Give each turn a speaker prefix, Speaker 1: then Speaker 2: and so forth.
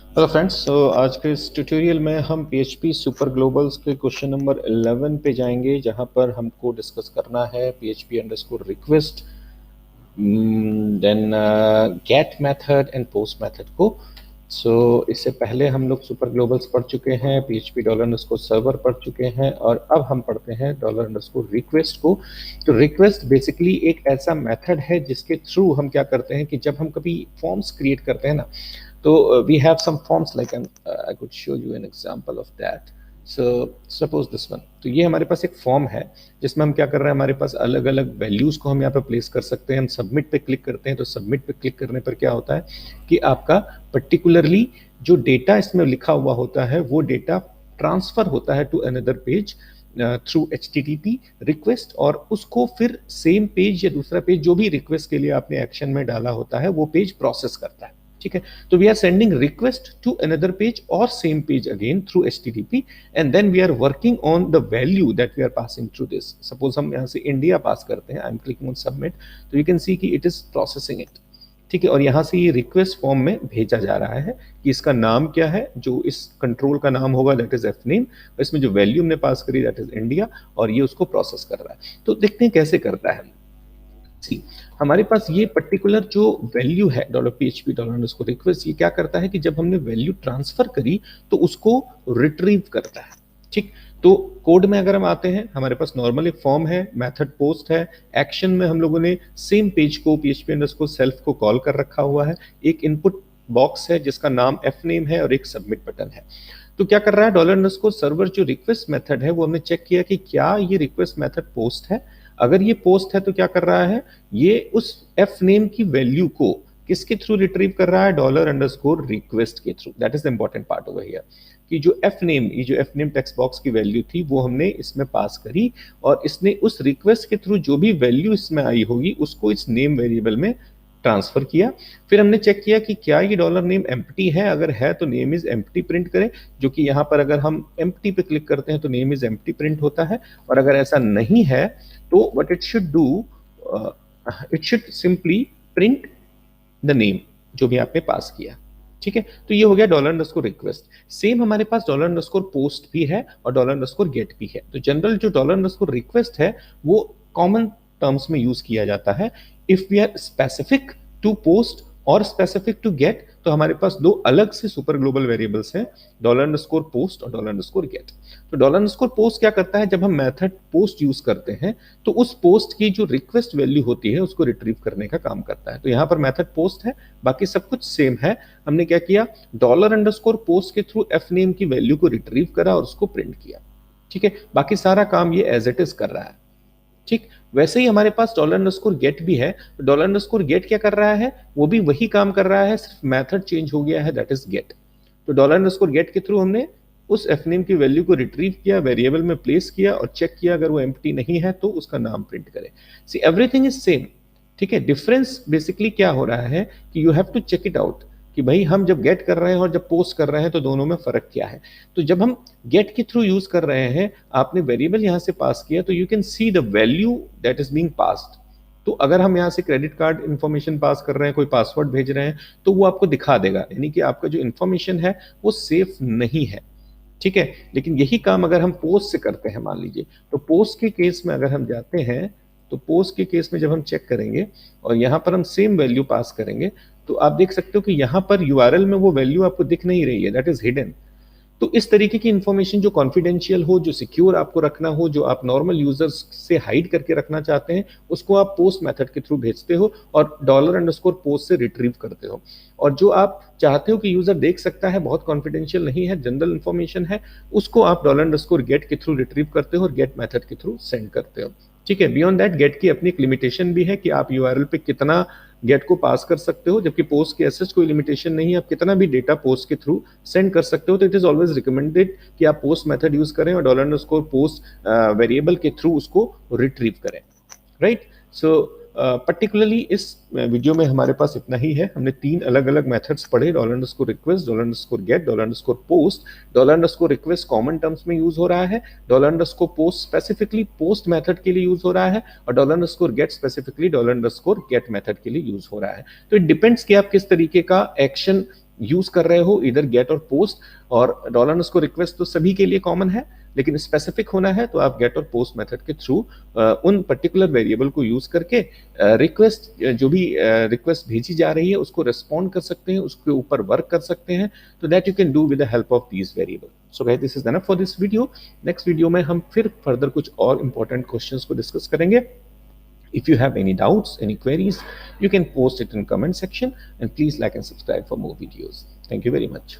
Speaker 1: Hello friends, आज के इस ट्यूटोरियल में हम PHP सुपर ग्लोबल्स के क्वेश्चन नंबर 11 पे जाएंगे, जहां पर हमको डिस्कस करना है PHP underscore request, then get method and post method को। इससे पहले हम लोग सुपर ग्लोबल्स पढ़ चुके हैं, PHP डॉलर अंडरस्कोर सर्वर पढ़ चुके हैं, और अब हम पढ़ते हैं डॉलर अंडरस्कोर रिक्वेस्ट को। तो रिक्वेस्ट बेसिकली एक ऐसा मेथड है जिसके थ्रू हम क्या करते हैं कि जब हम कभी फॉर्म्स क्रिएट करते हैं ना, so we have some forms like I could show you an example of that. So suppose this one, तो ये हमारे पास एक फॉर्म है जिसमें हम क्या कर रहे हैं, हमारे पास अलग अलग वैल्यूज को हम यहाँ पे प्लेस कर सकते हैं। हम सबमिट पे क्लिक करते हैं, तो सबमिट पे क्लिक करने पर क्या होता है कि आपका पर्टिकुलरली जो डेटा इसमें लिखा हुआ होता है वो डेटा ट्रांसफर होता है to another page through HTTP request, और उसको फिर सेम पेज या दूसरा पेज जो भी रिक्वेस्ट के लिए आपने एक्शन में डाला होता है वो पेज प्रोसेस करता है। ठीक है, तो we are sending request to another page और same page again through HTTP, and then we are working on the value that we are passing through this. Suppose हम यहाँ से इंडिया पास करते हैं, I am clicking on submit, तो you can see कि it is processing it. ठीक है, और यहाँ से ये रिक्वेस्ट फॉर्म में भेजा जा रहा है कि इसका नाम क्या है, जो इस कंट्रोल का नाम होगा दैट इज एफ नेम, इसमें जो वैल्यू हमने पास करी दैट इज इंडिया, और ये उसको प्रोसेस कर रहा है। तो देखते हैं कैसे करता है। सी, हमारे पास ये पर्टिकुलर जो वैल्यू है $PHP डॉलर अंडरस्कोर रिक्वेस्ट, ये क्या करता है कि जब हमने वैल्यू ट्रांसफर करी तो उसको रिट्रीव करता है। ठीक, तो कोड में अगर हम आते हैं, हमारे पास नॉर्मल एक फॉर्म है, मेथड पोस्ट है, एक्शन में हम लोगों ने सेम पेज को PHP अंडरस्कोर सेल्फ को कॉल कर रखा हुआ है, एक इनपुट बॉक्स है जिसका नाम एफ नेम है, और एक सबमिट बटन है। तो क्या कर रहा है डॉलर अंडरस्कोर सर्वर, जो रिक्वेस्ट मेथड है वो हमने चेक किया कि क्या ये रिक्वेस्ट मेथड पोस्ट है। अगर ये पोस्ट है तो क्या कर रहा है, ये उस एफ नेम की वैल्यू को किसके थ्रू रिट्रीव कर रहा है, डॉलर अंडरस्कोर रिक्वेस्ट के through. That is the important part over here, कि जो एफ नेम, ये जो एफ नेम टेक्स्ट बॉक्स की वैल्यू थी वो हमने इसमें पास करी, और इसने उस रिक्वेस्ट के थ्रू जो भी वैल्यू इसमें आई होगी उसको इस नेम वेरिएबल में ट्रांसफर किया। फिर हमने चेक किया कि क्या ये डॉलर नेम एम्प्टी है, अगर है तो नेम इज एम्प्टी प्रिंट करें, जो कि यहाँ पर अगर हम एम्प्टी पे क्लिक करते हैं तो नेम इज एम्प्टी प्रिंट होता है। और अगर ऐसा नहीं है तो what it should do, it should simply print the name जो भी आपने पास किया। ठीक है, तो ये हो गया डॉलर अंडरस्कोर रिक्वेस्ट। सेम हमारे पास डॉलर अंडरस्कोर पोस्ट भी है और डॉलर अंडरस्कोर गेट भी है। तो जनरल जो डॉलर अंडरस्कोर रिक्वेस्ट है वो कॉमन टर्म्स में यूज किया जाता है। If we are specific to post और स्पेसिफिक टू गेट, तो हमारे पास दो अलग से सुपर ग्लोबल वेरिएबल्स हैं, डॉलर अंडरस्कोर पोस्ट और डॉलर अंडरस्कोर गेट। तो डॉलर अंडरस्कोर पोस्ट क्या करता है, जब हम मेथड पोस्ट यूज करते हैं तो उस पोस्ट की जो रिक्वेस्ट वैल्यू होती है उसको रिट्रीव करने का काम करता है। तो यहाँ पर मेथड पोस्ट है, बाकी सब कुछ सेम है। हमने क्या किया, डॉलर अंडरस्कोर पोस्ट के थ्रू एफ नेम की वैल्यू को रिट्रीव करा और उसको प्रिंट किया। ठीक है, बाकी सारा काम ये एज इट इज कर रहा है। ठीक, वैसे ही हमारे पास डॉलर अंडरस्कोर गेट भी है। डॉलर अंडरस्कोर गेट क्या कर रहा है, वो भी वही काम कर रहा है, सिर्फ मेथड चेंज हो गया है, दैट इज गेट। तो डॉलर अंडरस्कोर गेट के थ्रू हमने उस एफ नेम की वैल्यू को रिट्रीव किया, वेरिएबल में प्लेस किया और चेक किया, अगर वो एम्प्टी नहीं है तो उसका नाम प्रिंट करे। See, everything is same. ठीक है, डिफरेंस बेसिकली क्या हो रहा है कि you have to check it out कि भाई हम जब गेट कर रहे हैं और जब पोस्ट कर रहे हैं तो दोनों में फर्क क्या है। तो जब हम गेट के थ्रू यूज कर रहे हैं, आपने वेरिएबल यहां से पास किया, तो you can see the value that is being passed. तो अगर हम यहाँ से क्रेडिट कार्ड इन्फॉर्मेशन पास कर रहे हैं, कोई पासवर्ड भेज रहे हैं, तो वो आपको दिखा देगा, यानी कि आपका जो इन्फॉर्मेशन है वो सेफ नहीं है। ठीक है, लेकिन यही काम अगर हम पोस्ट से करते हैं, मान लीजिए, तो पोस्ट के केस में अगर हम जाते हैं, तो पोस्ट के केस में जब हम चेक करेंगे और यहाँ पर हम सेम वैल्यू पास करेंगे, तो आप देख सकते हो कि यहाँ पर यूआरएल में वो वैल्यू आपको दिख नहीं रही है, दैट इज हिडन। तो इस तरीके की इंफॉर्मेशन जो कॉन्फिडेंशियल हो, जो सिक्योर आपको रखना हो, जो आप नॉर्मल यूजर्स से हाइड करके रखना चाहते हैं, उसको आप पोस्ट मेथड के थ्रू भेजते हो और डॉलर अंडरस्कोर पोस्ट से रिट्रीव करते हो। और जो आप चाहते हो कि यूजर देख सकता है, बहुत कॉन्फिडेंशियल नहीं है, जनरल इंफॉर्मेशन है, उसको आप डॉलर अंडरस्कोर गेट के थ्रू रिट्रीव करते हो और गेट मेथड के थ्रू सेंड करते हो। ठीक है, बियॉन्ड दैट गेट की अपनी एक लिमिटेशन भी है कि आप यूआरएल पे कितना गेट को पास कर सकते हो, जबकि पोस्ट की ऐसे कोई लिमिटेशन नहीं है, आप कितना भी डेटा पोस्ट के थ्रू सेंड कर सकते हो। तो इट इज ऑलवेज रिकमेंडेड कि आप पोस्ट मेथड यूज करें और डॉलर अंडरस्कोर पोस्ट वेरिएबल के थ्रू उसको रिट्रीव करें। राइट, सो पर्टिकुलरली इस वीडियो में हमारे पास इतना ही है। हमने तीन अलग अलग मेथड्स पढ़े, dollar underscore request, dollar underscore get, dollar underscore post. Dollar underscore request common terms में यूज हो रहा है, dollar underscore post specifically post method के लिए यूज हो रहा है, और dollar underscore get specifically dollar underscore get method के लिए यूज हो रहा है। तो इट डिपेंड्स कि आप किस तरीके का एक्शन यूज कर रहे हो, इधर गेट और पोस्ट, और $_ तो सभी के लिए कॉमन है, लेकिन स्पेसिफिक होना है तो आप गेट और पोस्ट मेथड के थ्रू उन पर्टिकुलर वेरिएबल को यूज करके रिक्वेस्ट, जो भी रिक्वेस्ट भेजी जा रही है उसको रिस्पॉन्ड कर सकते हैं, उसके ऊपर वर्क कर सकते हैं, तो that you can do with the help of these variable. So guys, this is enough for this video. Next video में हम फिर फर्दर कुछ और इंपॉर्टेंट क्वेश्चंस को डिस्कस करेंगे। If you have any doubts, any queries, you can post it in comment section, and please like and subscribe for more videos. Thank you very much.